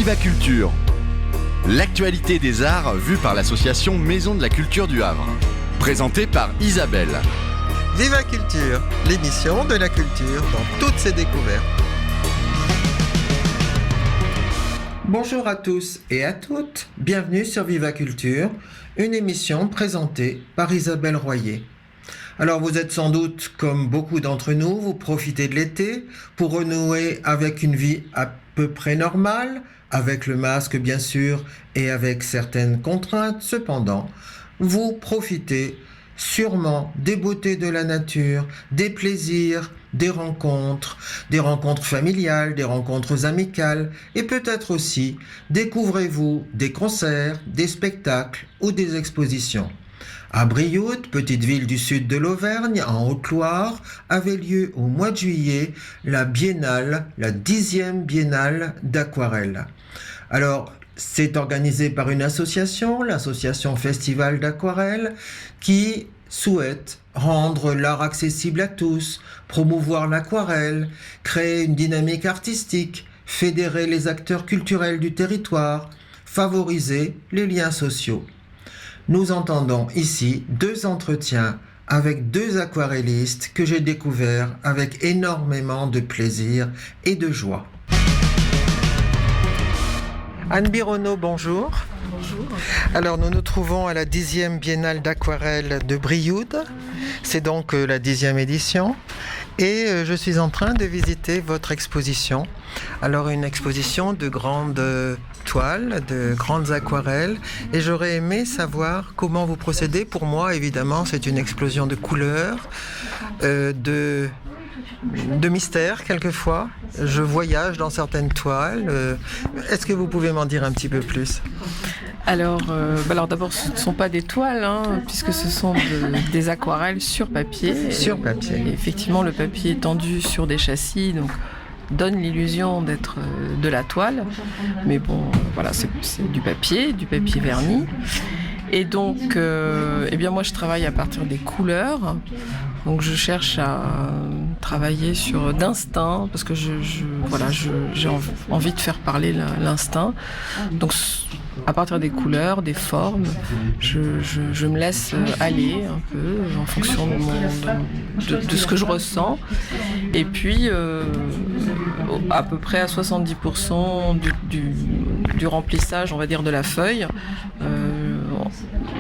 Viva Culture, l'actualité des arts vue par l'association Maison de la Culture du Havre. Présentée par Isabelle. Viva Culture, l'émission de la culture dans toutes ses découvertes. Bonjour à tous et à toutes, bienvenue sur Viva Culture, une émission présentée par Isabelle Royer. Alors vous êtes sans doute, comme beaucoup d'entre nous, vous profitez de l'été pour renouer avec une vie à peu près normale, avec le masque bien sûr et avec certaines contraintes. Cependant, vous profitez sûrement des beautés de la nature, des plaisirs, des rencontres familiales, des rencontres amicales et peut-être aussi découvrez-vous des concerts, des spectacles ou des expositions. À Brioude, petite ville du sud de l'Auvergne, en Haute-Loire, avait lieu au mois de juillet la 10e biennale d'aquarelle. Alors, c'est organisé par une association, l'association Festival d'Aquarelle, qui souhaite rendre l'art accessible à tous, promouvoir l'aquarelle, créer une dynamique artistique, fédérer les acteurs culturels du territoire, favoriser les liens sociaux. Nous entendons ici 2 entretiens avec 2 aquarellistes que j'ai découverts avec énormément de plaisir et de joie. Anne Bironneau, bonjour. Bonjour. Alors nous nous trouvons à la 10e biennale d'aquarelle de Brioude. C'est donc la 10e édition. Et je suis en train de visiter votre exposition. Alors une exposition de grandes toiles, de grandes aquarelles. Et j'aurais aimé savoir comment vous procédez. Pour moi, évidemment, c'est une explosion de couleurs, de mystère quelquefois. Je voyage dans certaines toiles. Est-ce que vous pouvez m'en dire un petit peu plus ? Alors d'abord, ce ne sont pas des toiles, puisque ce sont des aquarelles sur papier. Sur papier. Et effectivement, le papier est tendu sur des châssis, donc donne l'illusion d'être de la toile. Mais bon, voilà, c'est du papier verni. Et donc, moi, je travaille à partir des couleurs. Donc, je cherche à travailler d'instinct, parce que j'ai envie de faire parler l'instinct. Donc, à partir des couleurs, des formes, je me laisse aller un peu en fonction de ce que je ressens. Et puis, à peu près à 70% du remplissage, on va dire, de la feuille,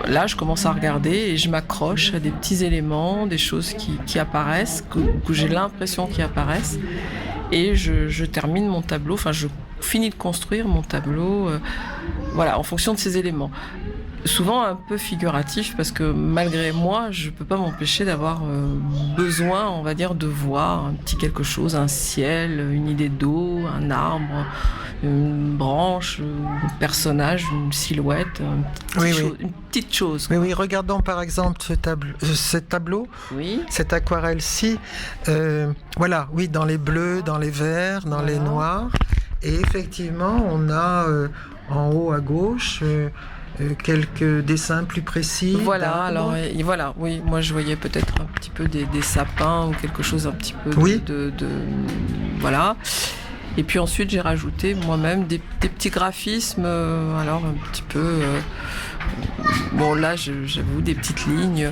là, je commence à regarder et je m'accroche à des petits éléments, des choses qui apparaissent, que j'ai l'impression qui apparaissent. Et je termine mon tableau, je finis de construire mon tableau en fonction de ces éléments. Souvent un peu figuratif, parce que malgré moi, je ne peux pas m'empêcher d'avoir besoin, on va dire, de voir un petit quelque chose, un ciel, une idée d'eau, un arbre, une branche, un personnage, une silhouette, une petite chose. Oui, regardons par exemple ce tableau, oui. Cette aquarelle-ci. Dans les bleus, dans les verts, dans les noirs. Et effectivement, on a en haut à gauche quelques dessins plus précis. Voilà, oui, moi je voyais peut-être un petit peu des sapins ou quelque chose un petit peu voilà. Et puis ensuite j'ai rajouté moi-même des petits graphismes, un petit peu... là j'avoue des petites lignes,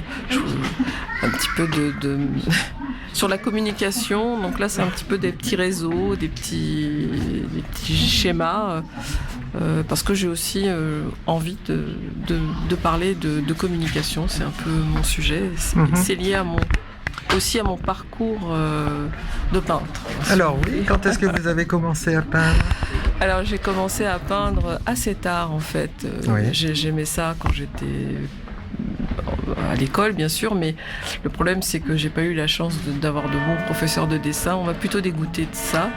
un petit peu de sur la communication, donc là c'est un petit peu des petits réseaux, des petits schémas, parce que j'ai aussi envie de parler de communication, c'est un peu mon sujet, c'est lié aussi à mon parcours de peintre. Alors oui, quand est-ce que vous avez commencé à peindre ? Alors j'ai commencé à peindre assez tard en fait, j'aimais ça quand j'étais à l'école bien sûr, mais le problème c'est que j'ai pas eu la chance d'avoir de bons professeurs de dessin, on m'a plutôt dégoûté de ça.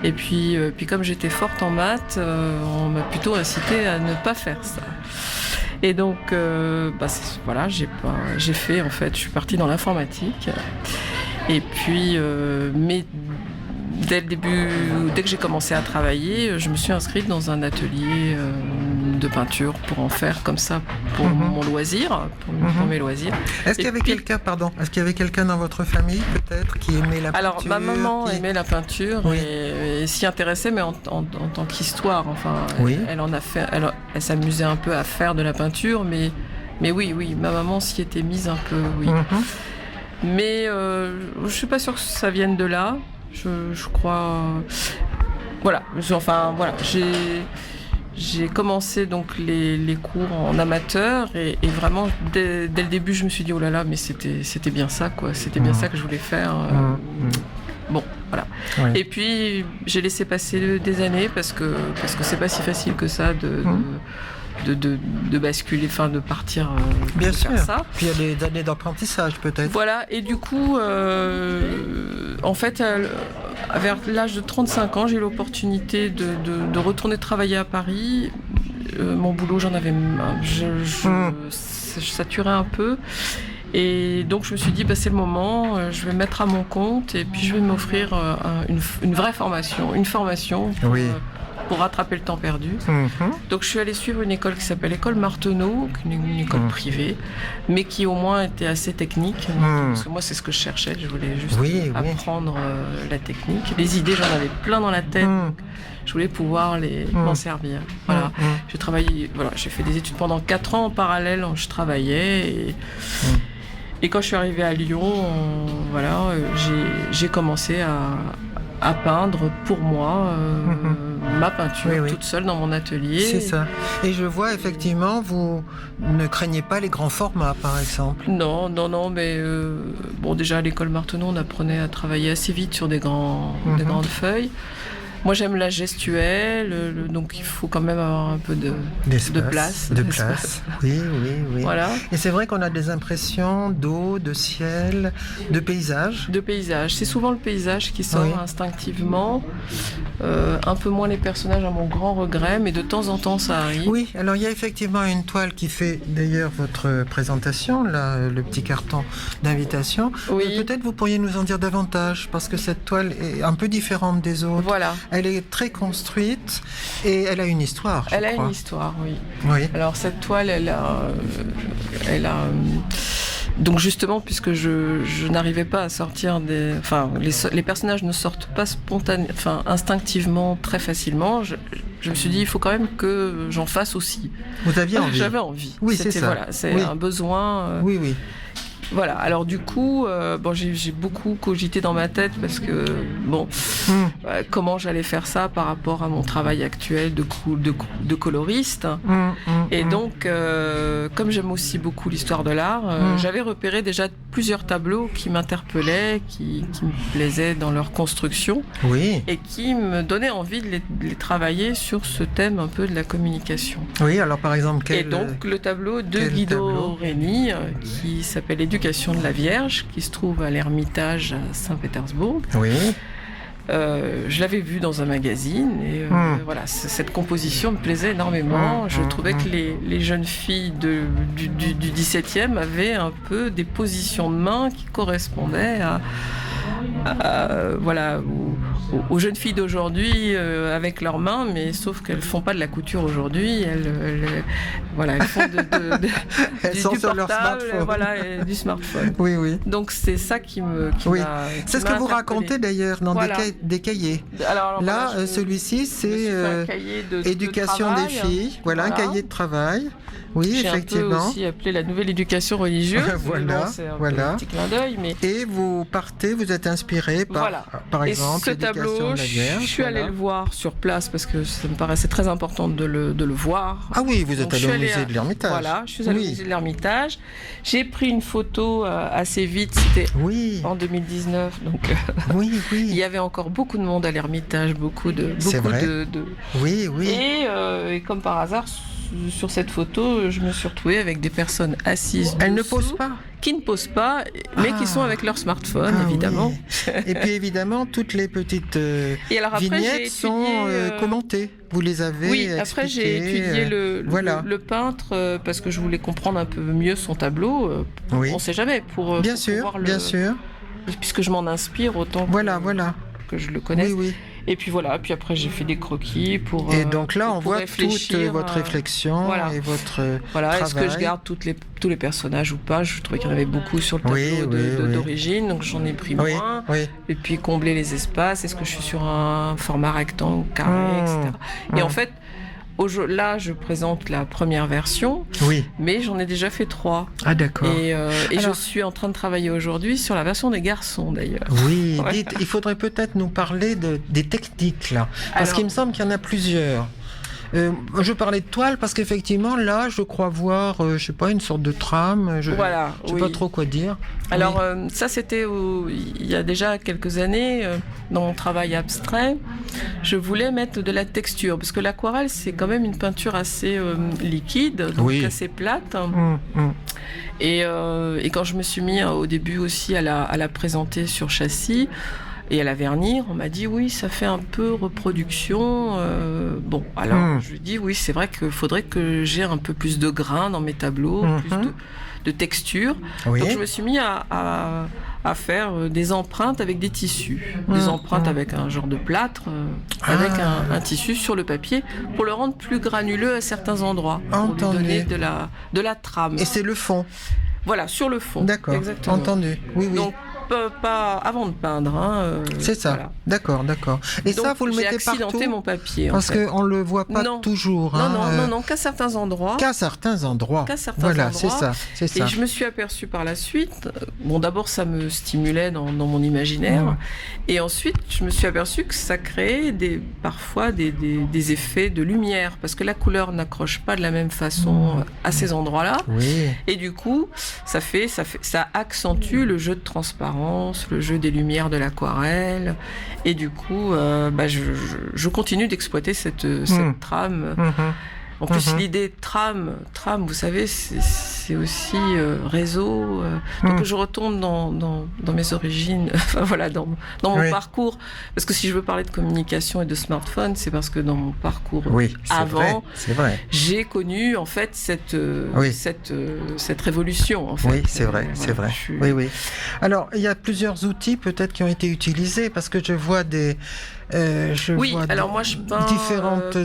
Et puis comme j'étais forte en maths, on m'a plutôt incité à ne pas faire ça. Et donc j'ai fait en fait, je suis partie dans l'informatique. Et puis dès le début, dès que j'ai commencé à travailler, je me suis inscrite dans un atelier de peinture pour en faire comme ça pour mon loisir, pour mes loisirs. Est-ce qu'il y avait quelqu'un dans votre famille peut-être qui aimait la peinture? Alors ma maman aimait la peinture et s'y intéressait, mais en tant qu'histoire. Enfin, elle en a fait, elle s'amusait un peu à faire de la peinture, mais oui, ma maman s'y était mise un peu, oui. Mais je suis pas sûre que ça vienne de là. Je crois. Voilà. J'ai commencé donc les cours en amateur et vraiment dès le début je me suis dit oh là là, mais c'était bien ça quoi. C'était bien ça que je voulais faire. Bon, voilà. Oui. Et puis j'ai laissé passer des années parce que c'est pas si facile que ça de basculer, enfin de partir bien sûr. Faire ça. Puis il y a des années d'apprentissage peut-être. Voilà, et du coup, en fait, vers l'âge de 35 ans, j'ai eu l'opportunité de retourner travailler à Paris. Mon boulot, j'en avais... Je saturais un peu. Et donc je me suis dit, c'est le moment, je vais me mettre à mon compte et puis je vais m'offrir une vraie formation, pour rattraper le temps perdu. Donc je suis allée suivre une école qui s'appelle l'école Marteneau, une école privée, mais qui au moins était assez technique. Parce que moi c'est ce que je cherchais, je voulais juste apprendre la technique. Les idées, j'en avais plein dans la tête, donc je voulais pouvoir m'en servir. Voilà. J'ai travaillé, j'ai fait des études pendant 4 ans en parallèle, je travaillais et quand je suis arrivée à Lyon, j'ai commencé à peindre pour moi ma peinture toute seule dans mon atelier. C'est ça. Et je vois effectivement, vous ne craignez pas les grands formats par exemple. Non, mais déjà à l'école Marteneau, on apprenait à travailler assez vite sur des grandes feuilles. Moi j'aime la gestuelle, donc il faut quand même avoir un peu de place. De place, oui. Voilà. Et c'est vrai qu'on a des impressions d'eau, de ciel, de paysage. De paysage, c'est souvent le paysage qui sort instinctivement, un peu moins les personnages à mon grand regret, mais de temps en temps ça arrive. Oui, alors il y a effectivement une toile qui fait d'ailleurs votre présentation, là, le petit carton d'invitation. Oui. Peut-être vous pourriez nous en dire davantage, parce que cette toile est un peu différente des autres. Voilà. Elle est très construite et elle a une histoire, je crois. Elle a une histoire, oui. Alors cette toile, elle a donc justement, puisque je n'arrivais pas à sortir les personnages ne sortent pas instinctivement très facilement. Je me suis dit, il faut quand même que j'en fasse aussi. Vous aviez envie? J'avais envie. Oui, c'est ça. Voilà, c'est un besoin. Oui. Voilà, alors du coup, j'ai beaucoup cogité dans ma tête parce que, comment j'allais faire ça par rapport à mon travail actuel de coloriste. Et donc, comme j'aime aussi beaucoup l'histoire de l'art, j'avais repéré déjà plusieurs tableaux qui m'interpellaient, qui me plaisaient dans leur construction, et qui me donnaient envie de les travailler sur ce thème un peu de la communication. Oui, alors par exemple, Et donc, le tableau de Guido Reni, qui s'appelle Éducation de la Vierge, qui se trouve à l'Ermitage à Saint-Pétersbourg. Oui. Je l'avais vu dans un magazine et cette composition me plaisait énormément. Je trouvais que les jeunes filles du 17e avaient un peu des positions de main qui correspondaient aux jeunes filles d'aujourd'hui avec leurs mains, mais sauf qu'elles font pas de la couture aujourd'hui. Elles font du portable, leur smartphone. du smartphone. Oui. Donc c'est ça qui m'a. C'est ce que vous racontez d'ailleurs dans des cahiers. Alors, là, celui-ci, c'est éducation des filles. Voilà, un cahier de travail. Oui, j'ai effectivement. J'ai un peu aussi appelé la nouvelle éducation religieuse. C'est un petit clin d'œil, mais. Et vous êtes inspiré par exemple, et ce tableau, je suis allée le voir sur place parce que ça me paraissait très important de le voir. Ah oui, vous êtes allé au musée de l'Ermitage. Voilà, je suis allée au musée de l'Ermitage. J'ai pris une photo assez vite, c'était en 2019, donc il y avait encore beaucoup de monde à l'Ermitage, beaucoup de. Oui. Et comme par hasard, sur cette photo, je me suis retrouvée avec des personnes assises. Elles ne posent pas. Qui ne posent pas, mais qui sont avec leur smartphone, évidemment. Oui. Et puis évidemment, toutes les petites vignettes sont commentées. Vous les avez expliquées. Après j'ai étudié le peintre parce que je voulais comprendre un peu mieux son tableau. On ne sait jamais. Bien sûr. Puisque je m'en inspire autant. Voilà. que je le connaisse. Oui. Et puis voilà, puis après j'ai fait des croquis pour. Et donc là, on pour voit réfléchir, toute votre réflexion voilà. et votre Voilà, travail. est-ce que je garde tous les personnages ou pas? Je trouvais qu'il y en avait beaucoup sur le tableau d'origine, donc j'en ai pris moins. Oui. Et puis combler les espaces, est-ce que je suis sur un format rectangle, carré, etc. Et en fait, là, je présente la première version, mais j'en ai déjà fait 3. Ah, d'accord. Et je suis en train de travailler aujourd'hui sur la version des garçons, d'ailleurs. Oui, dites, il faudrait peut-être nous parler des techniques, là. Parce qu'il me semble qu'il y en a plusieurs. Je parlais de toile parce qu'effectivement, là, je crois voir, je sais pas, une sorte de trame. Je sais pas trop quoi dire. Alors, ça, c'était il y a déjà quelques années, dans mon travail abstrait, je voulais mettre de la texture, parce que l'aquarelle, c'est quand même une peinture assez liquide, donc assez plate. Et quand je me suis mis au début aussi à la présenter sur châssis, et à la vernir, on m'a dit oui, ça fait un peu reproduction. Bon, alors je lui dis oui, c'est vrai qu'il faudrait que j'ai un peu plus de grain dans mes tableaux, plus de texture. Donc je me suis mis à faire des empreintes avec des tissus, des empreintes avec un genre de plâtre, avec un tissu sur le papier, pour le rendre plus granuleux à certains endroits, pour lui donner de la trame. Et c'est le fond. Voilà, sur le fond. D'accord. Exactement. Entendu. Oui. Donc, pas avant de peindre. C'est ça. Voilà. D'accord. Et donc, ça, vous le mettez partout. J'ai accidenté mon papier. Parce qu'on le voit pas toujours. Non, qu'à certains endroits. Voilà, c'est ça. Et je me suis aperçue par la suite. Bon, d'abord, ça me stimulait dans mon imaginaire, et ensuite, je me suis aperçue que ça créait parfois des effets de lumière, parce que la couleur n'accroche pas de la même façon à ces endroits-là. Oui. Et du coup, ça accentue le jeu de transparence, le jeu des lumières de l'aquarelle, et du coup je continue d'exploiter cette trame. En plus, l'idée de trame, vous savez, c'est aussi réseau. Donc je retourne dans mes origines, dans mon parcours. Parce que si je veux parler de communication et de smartphone, c'est parce que dans mon parcours avant, j'ai connu en fait cette révolution. En fait. Oui, c'est vrai. Oui. Alors, il y a plusieurs outils peut-être qui ont été utilisés, parce que je vois des... alors moi je peins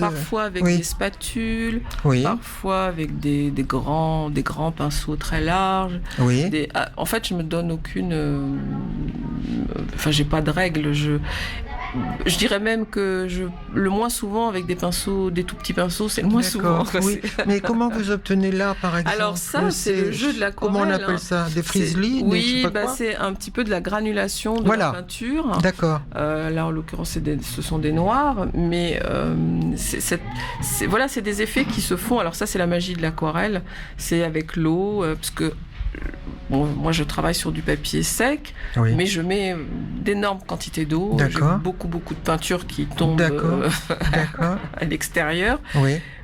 parfois avec des spatules, parfois avec des grands pinceaux très larges. En fait, je me donne aucune... j'ai pas de règles. Je dirais même que le moins souvent avec des tout petits pinceaux, c'est le moins souvent. Mais comment vous obtenez là, par exemple? Alors ça, c'est le jeu de l'aquarelle. Comment on appelle ça? Des frislis? C'est un petit peu de la granulation de la peinture. D'accord. Là, en l'occurrence, ce sont des noirs, mais c'est des effets qui se font. Alors ça, c'est la magie de l'aquarelle. C'est avec l'eau, parce que moi je travaille sur du papier sec, mais je mets d'énormes quantités d'eau. J'ai beaucoup de peinture qui tombe à l'extérieur.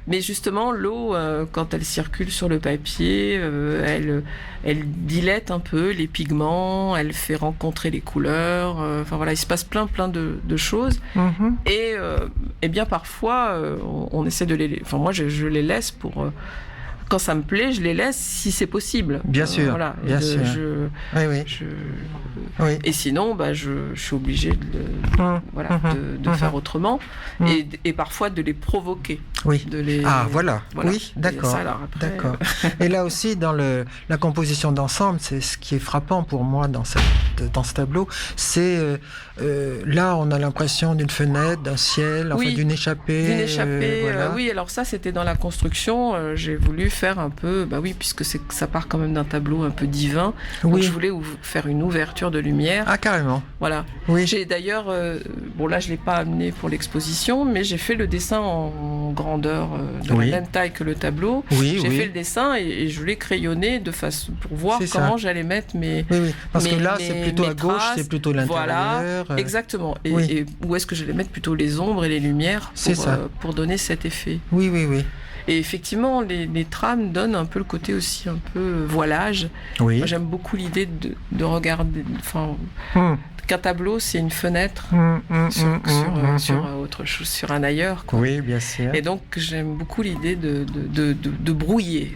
Mais justement, l'eau, quand elle circule sur le papier, elle dilate un peu les pigments, elle fait rencontrer les couleurs. Il se passe plein de choses. Et bien parfois, on essaie de les... moi, je les laisse pour... quand ça me plaît, je les laisse si c'est possible. Bien sûr. Bien sûr. Et sinon, je suis obligée de faire autrement et parfois de les provoquer. D'accord. Et là aussi, dans la composition d'ensemble, c'est ce qui est frappant pour moi dans ce tableau, c'est là, on a l'impression d'une fenêtre, d'un ciel, d'une échappée. Oui, alors ça, c'était dans la construction. J'ai voulu faire un peu, puisque ça part quand même d'un tableau un peu divin. Donc je voulais faire une ouverture de lumière. Ah, carrément. Voilà. J'ai d'ailleurs, là, je l'ai pas amené pour l'exposition, mais j'ai fait le dessin en grandeur de la même taille que le tableau. J'ai fait le dessin et je l'ai crayonné de façon pour voir comment j'allais mettre mes. Parce que là, c'est plutôt à gauche, c'est plutôt l'intérieur. Voilà, exactement. Et où est-ce que je vais mettre plutôt les ombres et les lumières pour donner cet effet. Et effectivement, les trames donnent un peu le côté aussi un peu voilage. Moi, j'aime beaucoup l'idée de regarder... qu'un tableau, c'est une fenêtre sur autre chose, sur un ailleurs. Oui, bien sûr. Et donc, j'aime beaucoup l'idée de brouiller.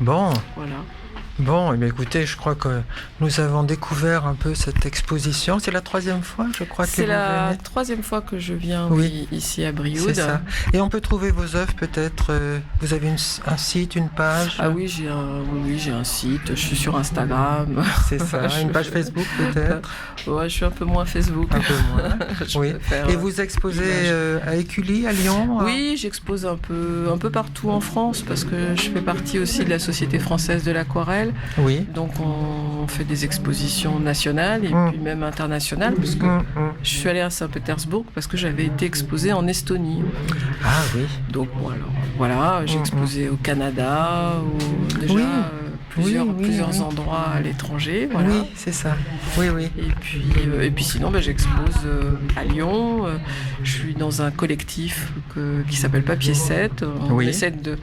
Bon. Voilà. Bon, eh bien, écoutez, je crois que nous avons découvert un peu cette exposition. C'est la 3e fois, je crois, que C'est vous la venez. 3e fois que je viens Oui. ici à Brioude. C'est ça. Et on peut trouver vos œuvres peut-être. Vous avez un site, une page. Ah oui, j'ai un site, je suis sur Instagram. C'est ça. Une page Facebook peut-être. Ouais, je suis un peu moins Facebook. Un peu moins. Je Oui. préfère, Et vous exposez à Écully, à Lyon. Oui, j'expose un peu partout en France parce que je fais partie aussi de la Société française de l'aquarelle. Oui. Donc on fait des expositions nationales et puis même internationales parce que je suis allée à Saint-Pétersbourg parce que j'avais été exposée en Estonie. Ah oui. Donc bon, alors, voilà, j'ai exposé au Canada, déjà Oui. plusieurs Oui. endroits à l'étranger. Voilà. Oui, c'est ça. Oui, oui. Et puis sinon, j'expose à Lyon. Je suis dans un collectif qui s'appelle Papier 7. On Oui. essaie de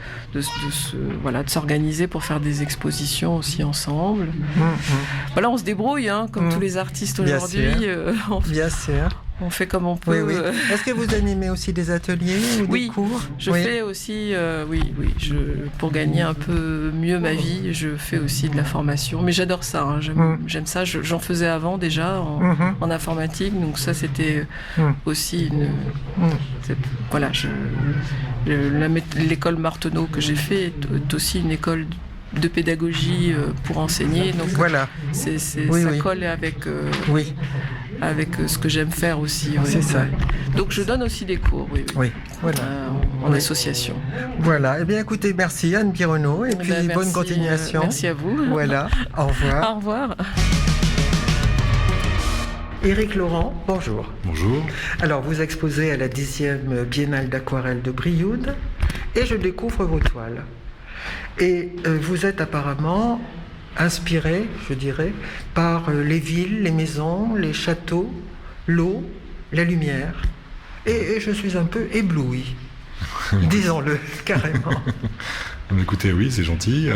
s'organiser pour faire des expositions aussi ensemble. Voilà, on se débrouille, hein, comme tous les artistes Bien aujourd'hui. Bien sûr. On fait comme on peut. Oui, oui. Est-ce que vous animez aussi des ateliers ou des cours? Je fais aussi, pour gagner un peu mieux ma vie, je fais aussi de la formation. Mais j'adore ça, hein, j'aime ça. J'en faisais avant déjà en informatique, donc ça c'était aussi l'école Marteneau que j'ai fait est aussi une école de pédagogie pour enseigner. Donc voilà. Ça colle avec. Oui. Avec ce que j'aime faire aussi. C'est ça. Donc je donne aussi des cours, Oui, voilà. En association. Voilà. Eh bien, écoutez, merci Anne Pironneau et puis bonne continuation. Merci à vous. Voilà. Au revoir. Au revoir. Éric Laurent, bonjour. Bonjour. Alors, vous exposez à la 10e Biennale d'aquarelle de Brioude et je découvre vos toiles. Et vous êtes apparemment inspiré, je dirais, par les villes, les maisons, les châteaux, l'eau, la lumière. Et je suis un peu ébloui, disons-le carrément. Écoutez, oui, c'est gentil.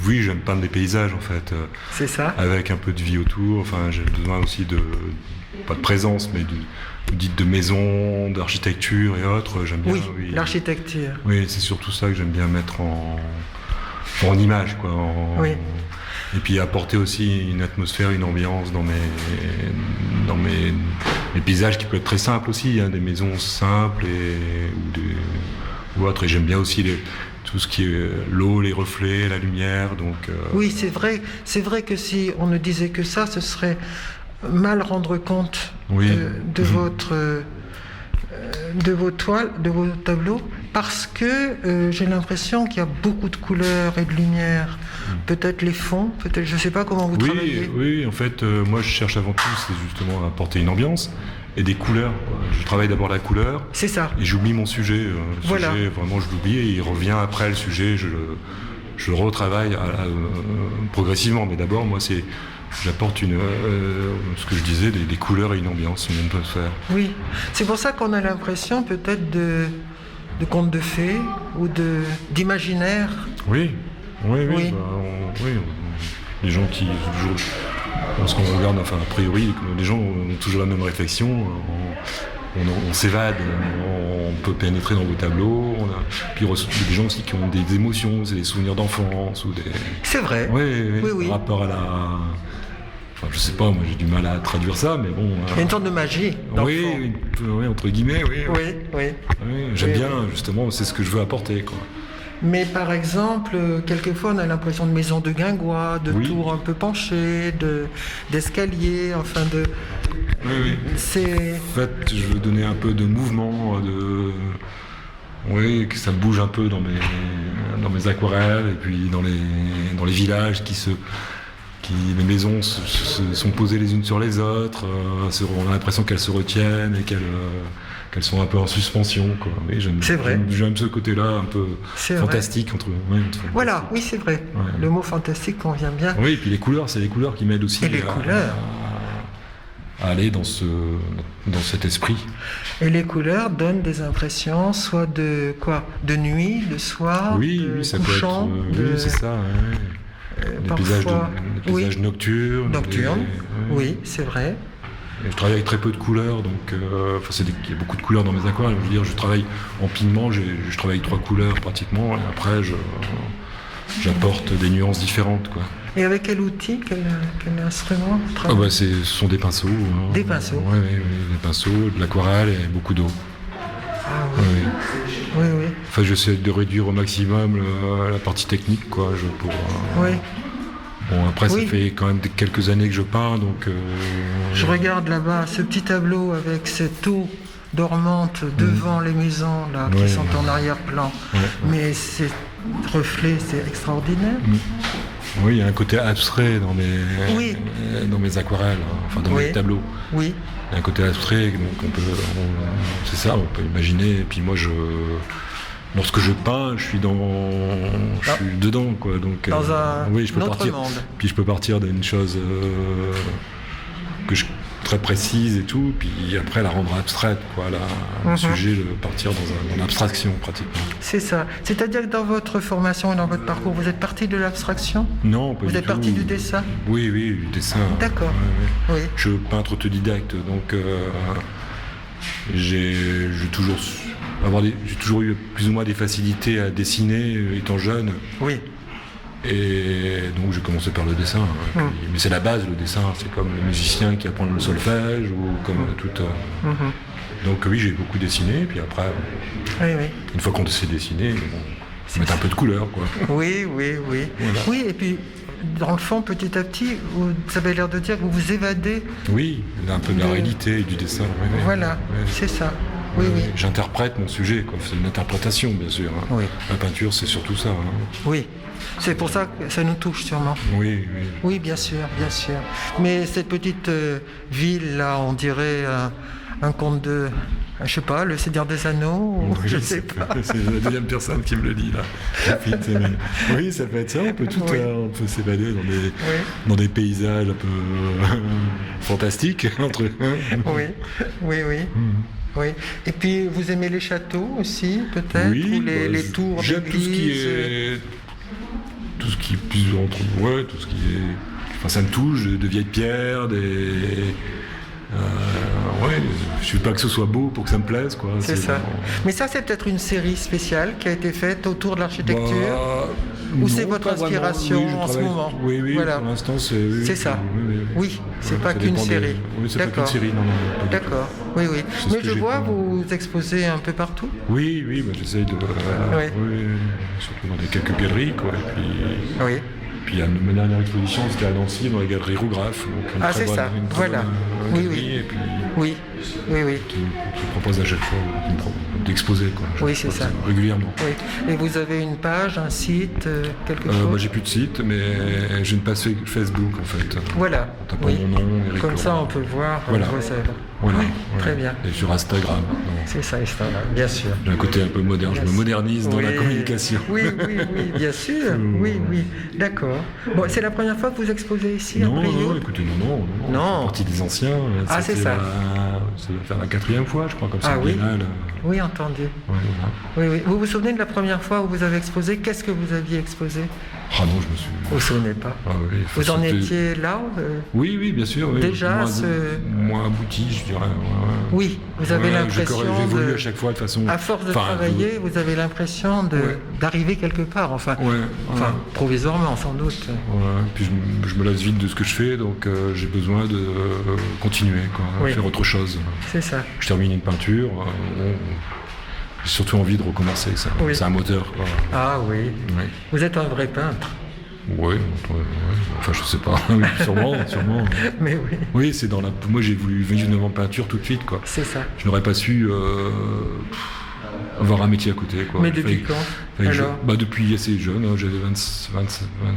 Oui, j'aime peindre des paysages en fait. C'est ça. Avec un peu de vie autour. Enfin, j'ai besoin aussi pas de présence, mais de maison, d'architecture et autres. J'aime bien. Oui, l'architecture. Oui, c'est surtout ça que j'aime bien mettre en image, quoi. Oui. Et puis apporter aussi une atmosphère, une ambiance dans mes paysages qui peuvent être très simples aussi, hein, des maisons simples ou autres. Et j'aime bien aussi tout ce qui est l'eau, les reflets, la lumière. Donc, Oui, c'est vrai que si on ne disait que ça, ce serait mal rendre compte de vos toiles, de vos tableaux, parce que j'ai l'impression qu'il y a beaucoup de couleurs et de lumière. Peut-être les fonds, peut-être, je ne sais pas comment vous travaillez. Oui, en fait, moi je cherche avant tout, c'est justement à apporter une ambiance et des couleurs, quoi. Je travaille d'abord la couleur. C'est ça. Et j'oublie mon sujet. Voilà. Sujet, vraiment, je l'oublie et il revient après le sujet. Je le retravaille progressivement. Mais d'abord, moi, j'apporte ce que je disais, des couleurs et une ambiance, une atmosphère. Oui, c'est pour ça qu'on a l'impression peut-être de contes de fées ou d'imaginaire. Oui. Les gens qui lorsqu'on regarde, enfin a priori, les gens ont toujours la même réflexion. On s'évade, on peut pénétrer dans vos tableaux. Puis il y a des gens aussi qui ont des émotions, c'est des souvenirs d'enfance ou des. C'est vrai. Oui. Par rapport à la. Enfin, je sais pas, moi j'ai du mal à traduire ça, mais bon. Il y a une sorte de magie. Oui, entre guillemets, oui. Oui. J'aime bien, justement, c'est ce que je veux apporter, quoi. Mais par exemple, quelquefois on a l'impression de maisons de guingois, de tours un peu penchées, d'escaliers, enfin de. Oui. C'est. En fait, je veux donner un peu de mouvement, que ça bouge un peu dans mes aquarelles et puis dans les villages les maisons se sont posées les unes sur les autres. On a l'impression qu'elles se retiennent et qu'elles sont un peu en suspension, quoi. Oui, c'est vrai. J'aime ce côté-là un peu fantastique. Voilà, oui, c'est vrai. Ouais. Le mot fantastique convient bien. Oui, et puis les couleurs, c'est les couleurs qui m'aident aussi à aller dans cet esprit. Et les couleurs donnent des impressions, soit de nuit, de soir, de ça couchant, peut être, c'est ça. Des paysages nocturnes. Oui, c'est vrai. Et je travaille avec très peu de couleurs, donc il y a beaucoup de couleurs dans mes aquarelles. Je veux dire, je travaille en pigment, je travaille avec 3 couleurs pratiquement, et après j'apporte des nuances différentes, quoi. Et avec quel outil, quel instrument vous Ah travaillez? bah ce sont des pinceaux. Hein. Des pinceaux. Ouais, des pinceaux, de l'aquarelle et beaucoup d'eau. Ah oui. Ouais. Oui, oui. Enfin, j'essaie de réduire au maximum la partie technique, quoi. Oui. Bon, après, Oui. ça fait quand même quelques années que je peins, donc... Je regarde là-bas ce petit tableau avec cette eau dormante devant les maisons là, qui Ouais. sont en arrière-plan. Ouais. Mais ces reflets, c'est extraordinaire. Oui, il y a un côté abstrait dans Oui. dans mes aquarelles, hein. Enfin dans Oui. mes tableaux. Oui, Il y a un côté abstrait, donc c'est ça, on peut imaginer. Et puis moi, lorsque je peins, je suis dedans, quoi. Donc, dans un oui, je peux autre partir. monde. Puis je peux partir d'une chose très précise et tout, puis après la rendre abstraite, quoi. Le sujet, partir dans l'abstraction pratiquement. C'est ça. C'est-à-dire que dans votre formation et dans votre parcours, vous êtes parti de l'abstraction? Non, pas Vous du êtes tout. parti du dessin? Oui, du dessin. D'accord. Ouais, ouais. Oui. Je suis peintre autodidacte, donc j'ai toujours eu plus ou moins des facilités à dessiner étant jeune. Oui. Et donc j'ai commencé par le dessin. Mais c'est la base, le dessin. C'est comme le musicien qui apprend le solfège ou comme tout. Donc oui, j'ai beaucoup dessiné. Puis après, Oui, oui. une fois qu'on sait dessiner, mettre un peu de couleur, quoi. Oui, oui, oui. Voilà. Oui, et puis, dans le fond, petit à petit, vous avez l'air de dire que vous vous évadez. Oui, un peu de la réalité et du dessin. Ouais. Voilà, Ouais. c'est ça. Oui, oui. J'interprète mon sujet, quoi. C'est une interprétation, bien sûr. Hein. Oui. La peinture, c'est surtout ça. Hein. Oui. C'est pour ça que ça nous touche sûrement. Oui. Oui, bien sûr, bien sûr. Mais cette petite ville, là, on dirait un conte de... Je sais pas, le Seigneur des Anneaux, ou je sais pas. C'est la deuxième personne qui me le dit, là. Oui, ça peut être ça. On peut Oui. on peut s'évader dans des paysages un peu fantastiques. Entre... Oui, oui, oui. Oui. Et puis, vous aimez les châteaux aussi, peut-être? Oui, ou les tours j'aime tout ce qui d'église? est... Tout ce qui est plus entre... Ouais, tout ce qui est... Enfin, ça me touche, de vieilles pierres, des... ouais, je ne veux pas que ce soit beau pour que ça me plaise, quoi. C'est ça. vraiment- Mais ça, c'est peut-être une série spéciale qui a été faite autour de l'architecture. Bah, Ou non, c'est votre pas vraiment. inspiration Oui, je en ce travaille- moment? Oui, Voilà. pour l'instant, c'est... Oui, C'est ça. Oui. Oui, c'est Ouais, pas ça qu'une dépend série. Oui, c'est pas D'accord. qu'une série, non. Pas du tout. D'accord, oui, oui. C'est ce Mais que je j'ai vois, pas. vous exposez un peu partout. Oui, bah, j'essaye de... Oui. oui, surtout dans quelques galeries, quoi. Et Oui. puis ma dernière exposition, c'était à Nancy, dans la galerie Rougraphe. Donc une Ah, très c'est bonne- ça. une très Voilà. bonne, Oui, galerie, oui. Et puis Oui, oui, oui. qui propose à chaque fois d'exposer, quoi. Oui, c'est ça. Régulièrement. Oui. Et vous avez une page, un site, quelque chose? Moi, j'ai plus de site, mais j'ai une page Facebook, en fait. Voilà. En tapant Oui. mon nom, Eric Comme ça, Laurent. on peut voir Voilà. vos œuvres. Voilà. Oui, Ouais. très bien. Et sur Instagram. maintenant. C'est ça, Instagram, bien sûr. J'ai un côté un peu moderne. Je me modernise dans la Oui. communication. Oui, bien sûr. Oui, d'accord. Bon, c'est la première fois que vous exposez ici à Non, Brioude? écoutez, non. Non. Je fais partie des anciens. Ah, c'est C'était ça. Ça doit faire la 4e fois, je crois, comme ça. Ah oui. Biennale. Oui, entendu. Ouais, voilà. Oui, oui. Vous vous souvenez de la première fois où vous avez exposé? Qu'est-ce que vous aviez exposé? Ah non, je me suis... Vous vous souvenez pas? Ah oui, Vous en c'était- étiez là? Oui, bien sûr. Oui. Déjà, moins abouti, je dirais. Ouais. Oui, vous avez Ouais, l'impression j'évolue de... à chaque fois de façon... À force de Enfin, travailler, vous avez l'impression Ouais. d'arriver quelque part, enfin, Ouais. provisoirement sans doute. Ouais, puis je me lasse vite de ce que je fais, donc j'ai besoin de continuer, quoi, Oui. faire autre chose. C'est ça. Je termine une peinture, j'ai surtout envie de recommencer, ça. Oui. C'est un moteur. Quoi. Ah oui, Oui. vous êtes un vrai peintre. Ouais, enfin je sais pas, oui, sûrement. Mais oui, Oui, c'est dans la... Moi j'ai voulu vivre en peinture tout de suite, quoi. c'est ça. Je n'aurais pas su avoir un métier à côté, quoi. Mais Il depuis fallait- quand fallait que alors depuis assez jeune, hein, j'avais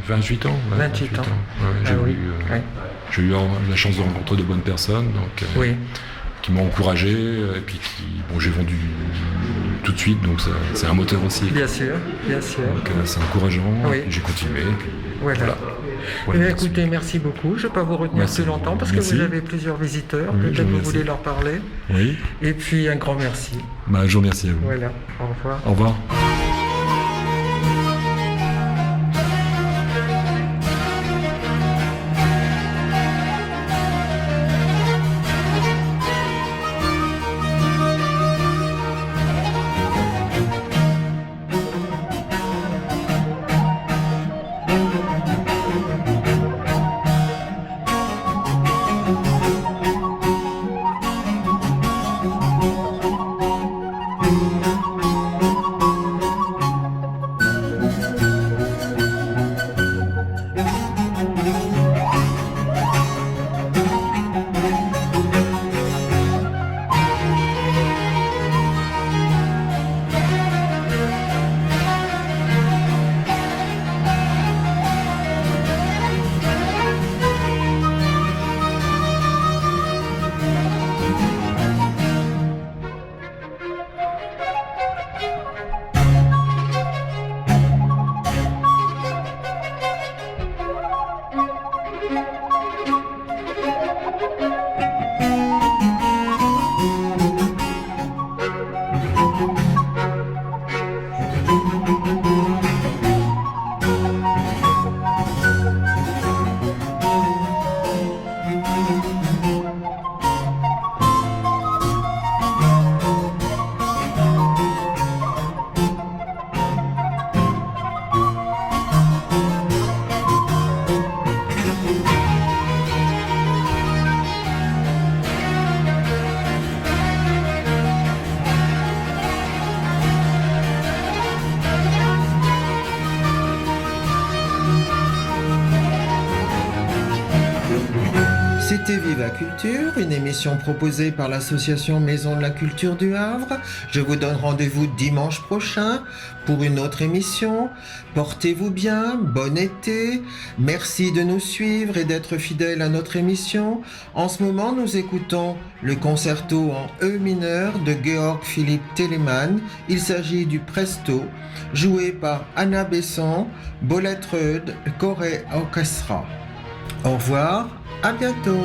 28 ans. Ouais, 28 ans. Ouais, Ah oui, ouais. J'ai eu la chance de rencontrer de bonnes personnes, donc, Oui, qui m'ont encouragé, et puis j'ai vendu tout de suite, donc c'est un moteur aussi. bien sûr, bien sûr. Donc c'est encourageant, Oui. et puis j'ai continué. Et puis, Voilà. voilà. Eh Voilà, bien, merci. écoutez, merci beaucoup. Je ne vais pas vous retenir Merci. plus longtemps parce que Merci. vous avez plusieurs visiteurs. Oui, je Peut-être vous que vous remercie. voulez leur parler. Oui, Et puis un grand merci. je vous remercie à vous. Voilà, au revoir. Au revoir. Culture, une émission proposée par l'association Maison de la Culture du Havre. Je vous donne rendez-vous dimanche prochain pour une autre émission. Portez-vous bien, bon été, merci de nous suivre et d'être fidèles à notre émission. En ce moment, nous écoutons le concerto en E mineur de Georg Philipp Telemann. Il s'agit du Presto, joué par Anna Besson, Bolette Röd, Corée Orchestra. Au revoir, à bientôt.